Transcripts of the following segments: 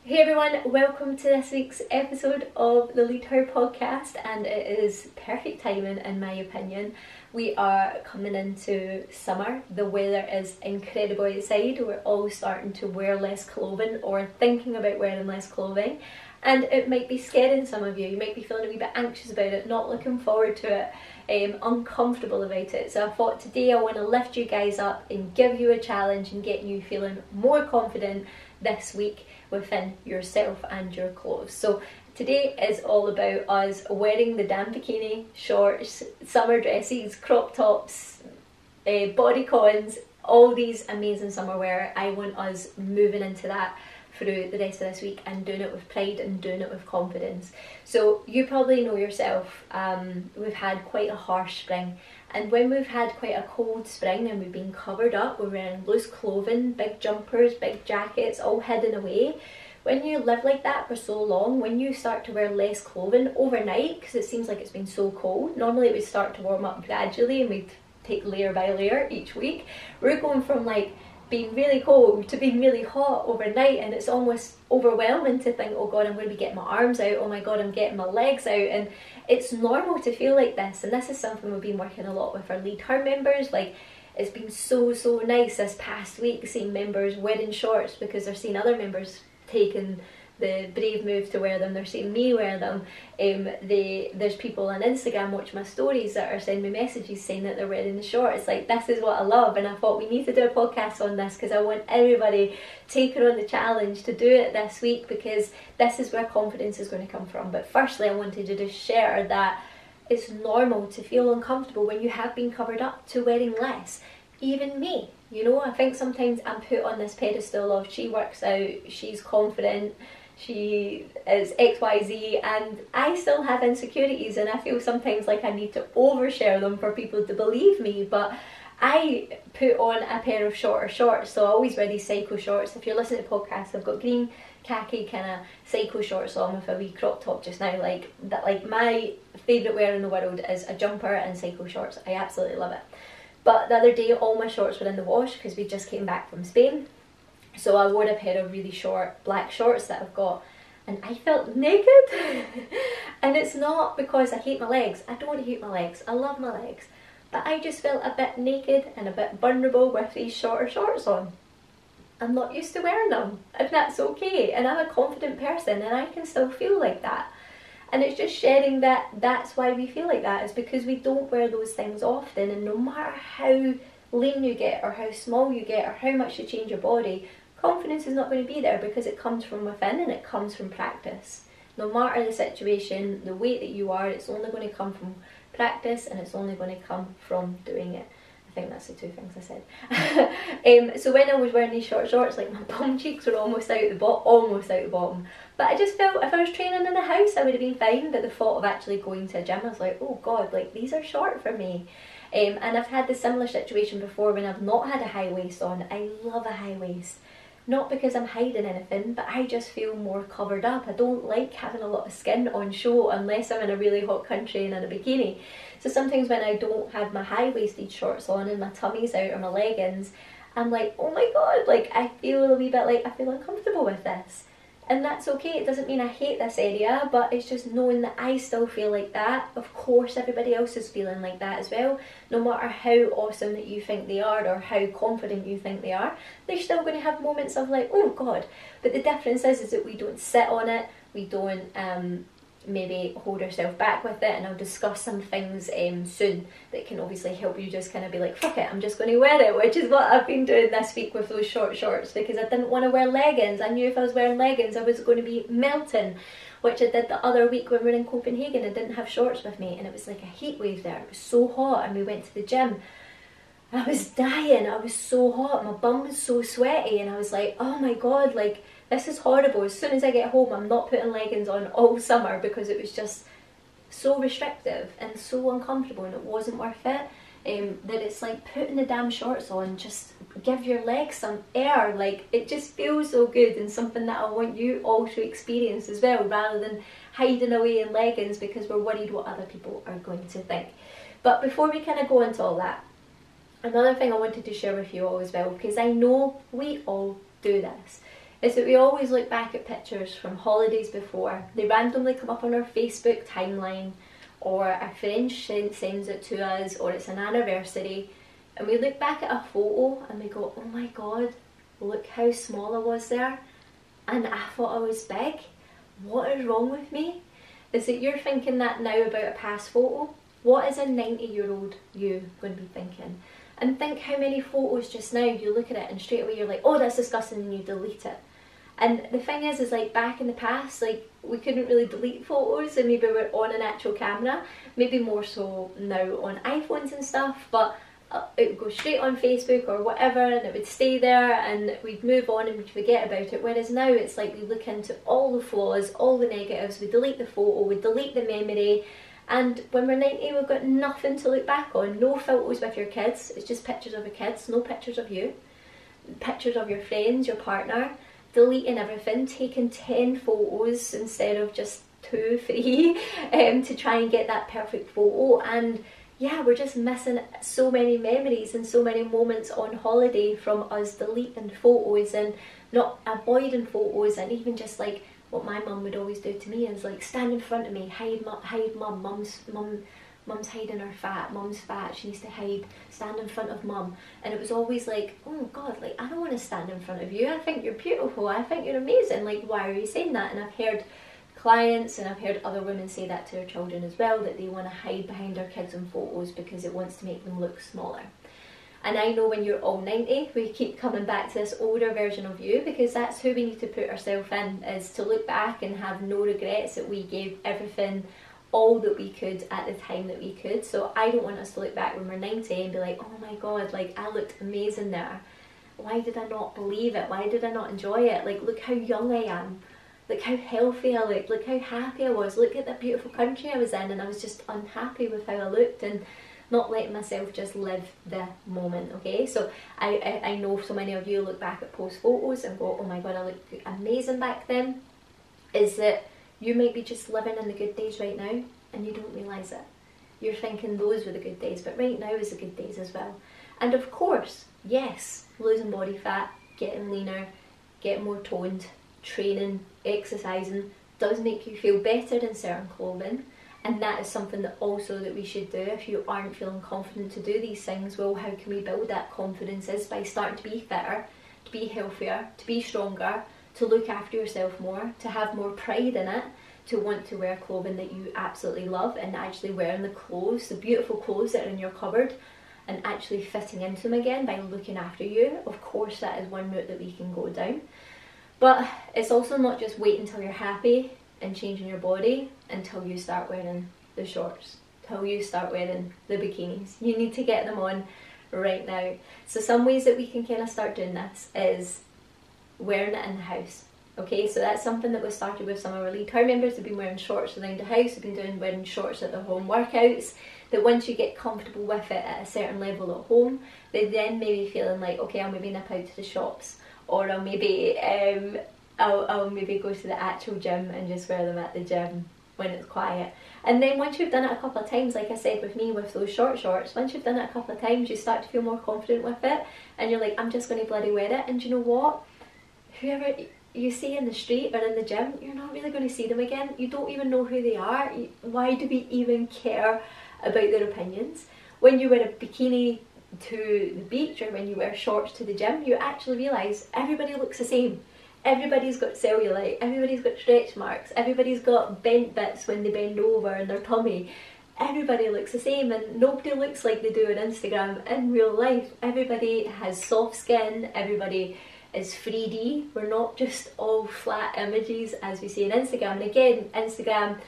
Hey everyone, welcome to this week's episode of the Lead Her podcast, and it is perfect timing in my opinion. We are coming into summer, the weather is incredible outside, we're all starting to wear less clothing or thinking about wearing less clothing, and it might be scaring some of you. You might be feeling a wee bit anxious about it, not looking forward to it, uncomfortable about it. So I thought today I want to lift you guys up and give you a challenge and get you feeling more confident this week within yourself and your clothes. So today is all about us wearing the damn bikini, shorts, summer dresses, crop tops, bodycons, all these amazing summer wear. I want us moving into that through the rest of this week and doing it with pride and doing it with confidence. So you probably know yourself, we've had quite a harsh spring, and when we've had quite a cold spring and we've been covered up, we're wearing loose clothing, big jumpers, big jackets, all hidden away. When you live like that for so long, when you start to wear less clothing overnight, because it seems like it's been so cold, normally it would start to warm up gradually and we'd take layer by layer each week. We're going from like being really cold to being really hot overnight, and it's almost overwhelming to think, oh god, I'm going to be getting my arms out, oh my god, I'm getting my legs out. And it's normal to feel like this, and this is something we've been working a lot with our Lead Her members. Like, it's been so nice this past week seeing members wearing shorts because they're seeing other members taking the brave move to wear them. They're seeing me wear them. There's people on Instagram watch my stories that are sending me messages saying that they're wearing the shorts. Like, this is what I love, and I thought we need to do a podcast on this because I want everybody taking on the challenge to do it this week, because this is where confidence is going to come from. But firstly, I wanted to just share that it's normal to feel uncomfortable when you have been covered up to wearing less. Even me, you know, I think sometimes I'm put on this pedestal of she works out, she's confident, she is XYZ, and I still have insecurities, and I feel sometimes like I need to overshare them for people to believe me. But I put on a pair of shorter shorts, so I always wear these psycho shorts. If you're listening to podcasts, I've got green khaki kind of psycho shorts on with a wee crop top just now. Like that, like my favourite wear in the world is a jumper and psycho shorts. I absolutely love it. But the other day all my shorts were in the wash because we just came back from Spain. So I wore a pair of really short black shorts that I've got, and I felt naked. And it's not because I hate my legs. I don't hate my legs. I love my legs. But I just felt a bit naked and a bit vulnerable with these shorter shorts on. I'm not used to wearing them, and that's okay. And I'm a confident person and I can still feel like that. And it's just sharing that that's why we feel like that, is because we don't wear those things often. And no matter how lean you get or how small you get or how much you change your body, confidence is not going to be there because it comes from within and it comes from practice. No matter the situation, the weight that you are, it's only going to come from practice, and it's only going to come from doing it. I think that's the two things I said. So when I was wearing these short shorts, like my bum cheeks were almost out the bottom. But I just felt if I was training in the house I would have been fine, but the thought of actually going to a gym, I was like, oh god, like these are short for me. And I've had the similar situation before when I've not had a high waist on. I love a high waist. Not because I'm hiding anything, but I just feel more covered up. I don't like having a lot of skin on show unless I'm in a really hot country and in a bikini. So sometimes when I don't have my high-waisted shorts on and my tummy's out or my leggings, I'm like, oh my god, like I feel a wee bit like I feel uncomfortable with this. And that's okay. It doesn't mean I hate this area, but it's just knowing that I still feel like that. Of course everybody else is feeling like that as well. No matter how awesome that you think they are or how confident you think they are, they're still going to have moments of like, oh god. But the difference is that we don't sit on it, we don't maybe hold ourselves back with it. And I'll discuss some things soon that can obviously help you just kind of be like, fuck it, I'm just going to wear it, which is what I've been doing this week with those short shorts, because I didn't want to wear leggings. I knew if I was wearing leggings I was going to be melting, which I did the other week when we were in Copenhagen. I didn't have shorts with me and it was like a heat wave there. It was so hot, and we went to the gym. I was dying, I was so hot, my bum was so sweaty, and I was like, oh my god, like this is horrible. As soon as I get home I'm not putting leggings on all summer because it was just so restrictive and so uncomfortable, and it wasn't worth it. That it's like putting the damn shorts on, just give your legs some air. Like, it just feels so good, and something that I want you all to experience as well, rather than hiding away in leggings because we're worried what other people are going to think. But before we kind of go into all that, another thing I wanted to share with you all as well, because I know we all do this, is that we always look back at pictures from holidays before. They randomly come up on our Facebook timeline, or our friend sends it to us, or it's an anniversary, and we look back at a photo and we go, oh my god, look how small I was there, and I thought I was big. What is wrong with me? Is that you're thinking that now about a past photo? What is a 90-year-old you going to be thinking? And think how many photos just now you look at it and straight away you're like, oh, that's disgusting, and you delete it. And the thing is like back in the past, like we couldn't really delete photos, and maybe we're on an actual camera, maybe more so now on iPhones and stuff, but it would go straight on Facebook or whatever, and it would stay there, and we'd move on and we'd forget about it. Whereas now it's like we look into all the flaws, all the negatives, we delete the photo, we delete the memory, and when we're 90 we've got nothing to look back on. No photos with your kids, it's just pictures of the kids, no pictures of you, pictures of your friends, your partner, deleting everything, taking 10 photos instead of just 2, 3 to try and get that perfect photo. And yeah, we're just missing so many memories and so many moments on holiday from us deleting photos and not avoiding photos. And even just like what my mum would always do to me is like stand in front of me, hide mum, mum's hiding her fat, mum's fat, she needs to hide, stand in front of mum. And it was always like, oh god, like I don't want to stand in front of you, I think you're beautiful, I think you're amazing, like why are you saying that? And I've heard clients and I've heard other women say that to their children as well, that they want to hide behind their kids in photos because it wants to make them look smaller. And I know when you're all 90, we keep coming back to this older version of you, because that's who we need to put ourselves in, is to look back and have no regrets that we gave everything, all that we could at the time that we could. So I don't want us to look back when we're 90 and be like, oh my god, like I looked amazing there. Why did I not believe it? Why did I not enjoy it? Like look how young I am. Look how healthy I looked. Look how happy I was. Look at that beautiful country I was in, and I was just unhappy with how I looked and not letting myself just live the moment, okay? So I know so many of you look back at post photos and go, oh my god, I looked amazing back then. Is that you might be just living in the good days right now and you don't realise it. You're thinking those were the good days, but right now is the good days as well. And of course, yes, losing body fat, getting leaner, getting more toned, training, exercising does make you feel better in certain clothing. And that is something that also that we should do if you aren't feeling confident to do these things. Well, how can we build that confidence? Is by starting to be fitter, to be healthier, to be stronger, to look after yourself more, to have more pride in it, to want to wear clothing that you absolutely love, and actually wearing the clothes, the beautiful clothes that are in your cupboard, and actually fitting into them again by looking after you. Of course, that is one route that we can go down. But it's also not just wait until you're happy and changing your body until you start wearing the shorts, until you start wearing the bikinis. You need to get them on right now. So some ways that we can kind of start doing this is wearing it in the house. Okay, so that's something that was started with some of our Lead Her members. They've been wearing shorts around the house, they've been wearing shorts at their home workouts, that once you get comfortable with it at a certain level at home, they then maybe feeling like, okay, I'll maybe nip out to the shops, or I'll maybe I'll maybe go to the actual gym and just wear them at the gym when it's quiet. And then once you've done it a couple of times, like I said with me with those short shorts, once you've done it a couple of times, you start to feel more confident with it, and you're like, I'm just going to bloody wear it. And you know what? Whoever you see in the street or in the gym, you're not really going to see them again. You don't even know who they are. Why do we even care about their opinions? When you wear a bikini to the beach, or when you wear shorts to the gym, you actually realise everybody looks the same. Everybody's got cellulite, everybody's got stretch marks, everybody's got bent bits when they bend over in their tummy. Everybody looks the same, and nobody looks like they do on Instagram in real life. Everybody has soft skin, everybody is 3D. We're not just all flat images as we see on Instagram. And again, Instagram,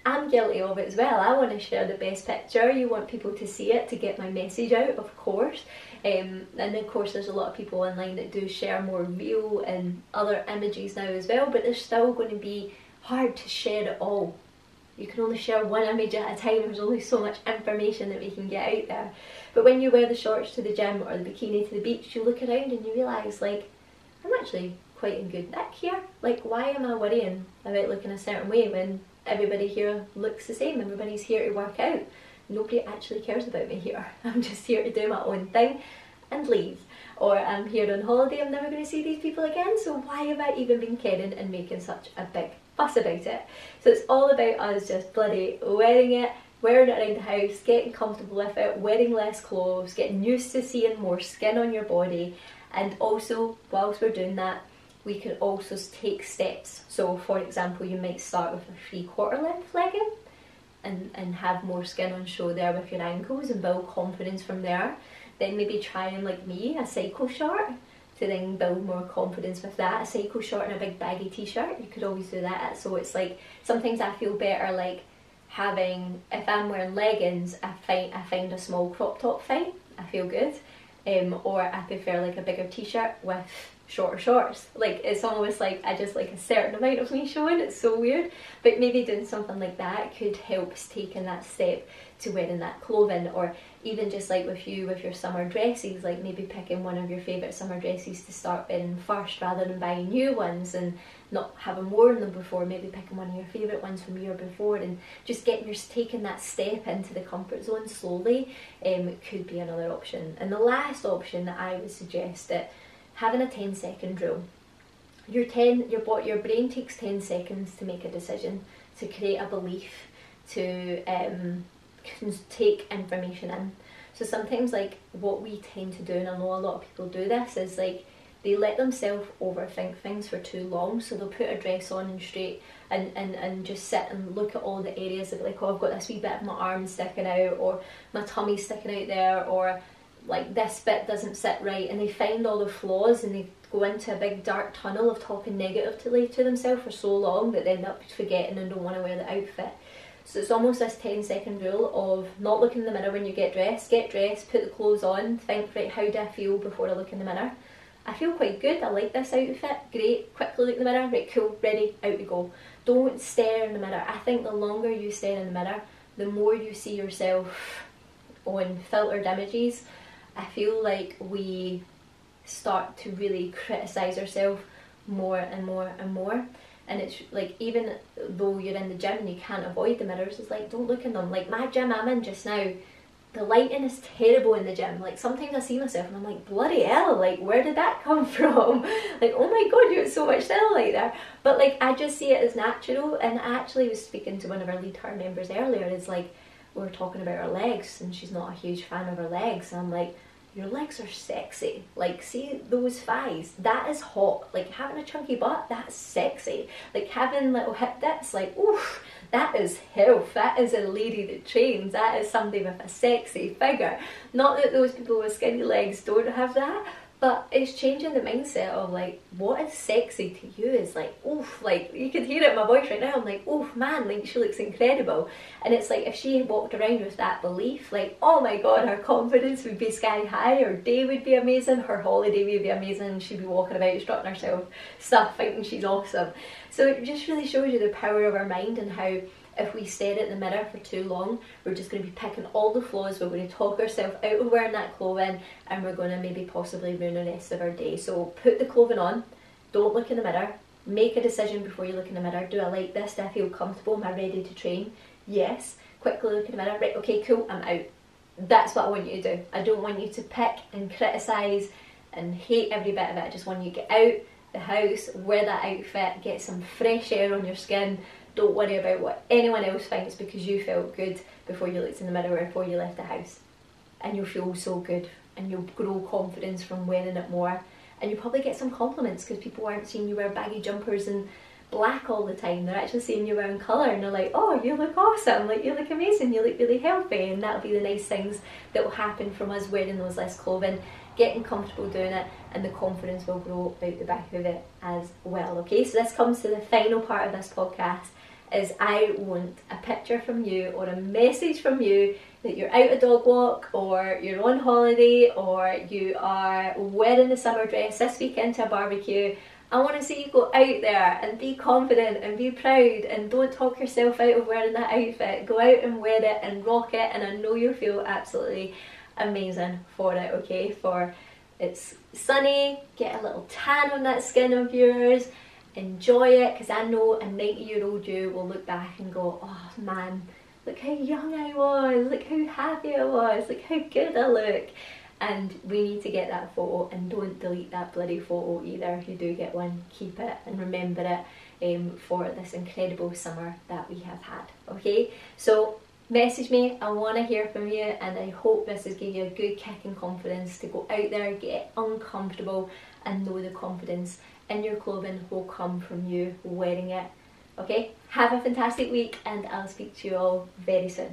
I'm guilty of it as well. I want to share the best picture. You want people to see it to get my message out, of course. And of course there's a lot of people online that do share more real and other images now as well, but there's still going to be hard to share it all. You can only share one image at a time. There's only so much information that we can get out there. But when you wear the shorts to the gym or the bikini to the beach, you look around and you realise, like, I'm actually quite in good nick here. Like, why am I worrying about looking a certain way when everybody here looks the same? Everybody's here to work out. Nobody actually cares about me here. I'm just here to do my own thing and leave. or I'm here on holiday, I'm never going to see these people again, so why have I even been caring and making such a big fuss about it? So it's all about us just bloody wearing it around the house, getting comfortable with it, wearing less clothes, getting used to seeing more skin on your body. And also, whilst we're doing that, we can also take steps. So for example, you might start with a 3/4 length legging and have more skin on show there with your ankles and build confidence from there. Then maybe trying, like me, a cycle short to then build more confidence with that. A cycle short and a big baggy t-shirt, you could always do that. So it's like, sometimes I feel better like having, if I'm wearing leggings, I find a small crop top fine, I feel good. Or I prefer like a bigger t-shirt with shorter shorts. Like, it's almost like I just like a certain amount of me showing. It's so weird, but maybe doing something like that could help taking that step to wearing that clothing. Or even just like with your summer dresses, like maybe picking one of your favourite summer dresses to start wearing first rather than buying new ones and not having worn them before. Maybe picking one of your favourite ones from the year before and just taking that step into the comfort zone slowly could be another option. And the last option that I would suggest, that having a 10-second rule. Your brain takes 10 seconds to make a decision, to create a belief, to take information in. So sometimes, like, what we tend to do, and I know a lot of people do this, is like they let themselves overthink things for too long. So they'll put a dress on and just sit and look at all the areas of, like, oh, I've got this wee bit of my arm sticking out, or my tummy sticking out there, or like this bit doesn't sit right, and they find all the flaws and they go into a big dark tunnel of talking negatively to themselves for so long that they end up forgetting and don't want to wear the outfit. So it's almost this 10-second rule of not looking in the mirror when you get dressed, put the clothes on, think, right, how do I feel before I look in the mirror? I feel quite good, I like this outfit, great, quickly look in the mirror, right, cool, ready, out we go. Don't stare in the mirror. I think the longer you stare in the mirror, the more you see yourself on filtered images. I feel like we start to really criticise ourselves more and more and more. And it's like, even though you're in the gym and you can't avoid the mirrors, it's like, don't look in them. Like my gym I'm in just now, the lighting is terrible in the gym. Like sometimes I see myself and I'm like, bloody hell, like where did that come from? Like, oh my god, you have so much cellulite there. But like, I just see it as natural. And I actually was speaking to one of our Lead Her members earlier. It's like, we were talking about her legs and she's not a huge fan of her legs. And I'm like, your legs are sexy. Like, see those thighs? That is hot. Like, having a chunky butt, that's sexy. Like, having little hip dips, like, oof, that is health. That is a lady that trains. That is somebody with a sexy figure. Not that those people with skinny legs don't have that, but it's changing the mindset of like, what is sexy to you is like, oof, like you can hear it in my voice right now. I'm like, oof, man, like she looks incredible. And it's like, if she walked around with that belief, like, oh my god, her confidence would be sky high, her day would be amazing, her holiday would be amazing, she'd be walking about strutting herself stuff, thinking she's awesome. So it just really shows you the power of our mind, and how if we stare at the mirror for too long, we're just going to be picking all the flaws, we're going to talk ourselves out of wearing that clothing, and we're going to maybe possibly ruin the rest of our day. So put the clothing on, don't look in the mirror, make a decision before you look in the mirror. Do I like this? Do I feel comfortable? Am I ready to train? Yes. Quickly look in the mirror, right, okay, cool, I'm out. That's what I want you to do. I don't want you to pick and criticise and hate every bit of it. I just want you to get out the house, wear that outfit, get some fresh air on your skin. Don't worry about what anyone else thinks, because you felt good before you looked in the mirror or before you left the house. And you'll feel so good, and you'll grow confidence from wearing it more. And you'll probably get some compliments, because people aren't seeing you wear baggy jumpers and black all the time. They're actually seeing you wearing colour, and they're like, oh, you look awesome, like you look amazing, you look really healthy. And that'll be the nice things that will happen from us wearing those less clothing, getting comfortable doing it, and the confidence will grow out the back of it as well. Okay, so this comes to the final part of this podcast, is I want a picture from you or a message from you that you're out a dog walk, or you're on holiday, or you are wearing a summer dress this weekend to a barbecue. I want to see you go out there and be confident and be proud, and don't talk yourself out of wearing that outfit. Go out and wear it and rock it, and I know you'll feel absolutely amazing for it, okay? For it's sunny, get a little tan on that skin of yours, enjoy it, because I know a 90-year-old you will look back and go, oh man, look how young I was, look how happy I was, look how good I look. and we need to get that photo, and don't delete that bloody photo either. If you do get one, keep it and remember it for this incredible summer that we have had. Okay, so message me, I want to hear from you, and I hope this has given you a good kick and confidence to go out there, get uncomfortable, and know the confidence in your clothing will come from you wearing it. Okay, have a fantastic week, and I'll speak to you all very soon.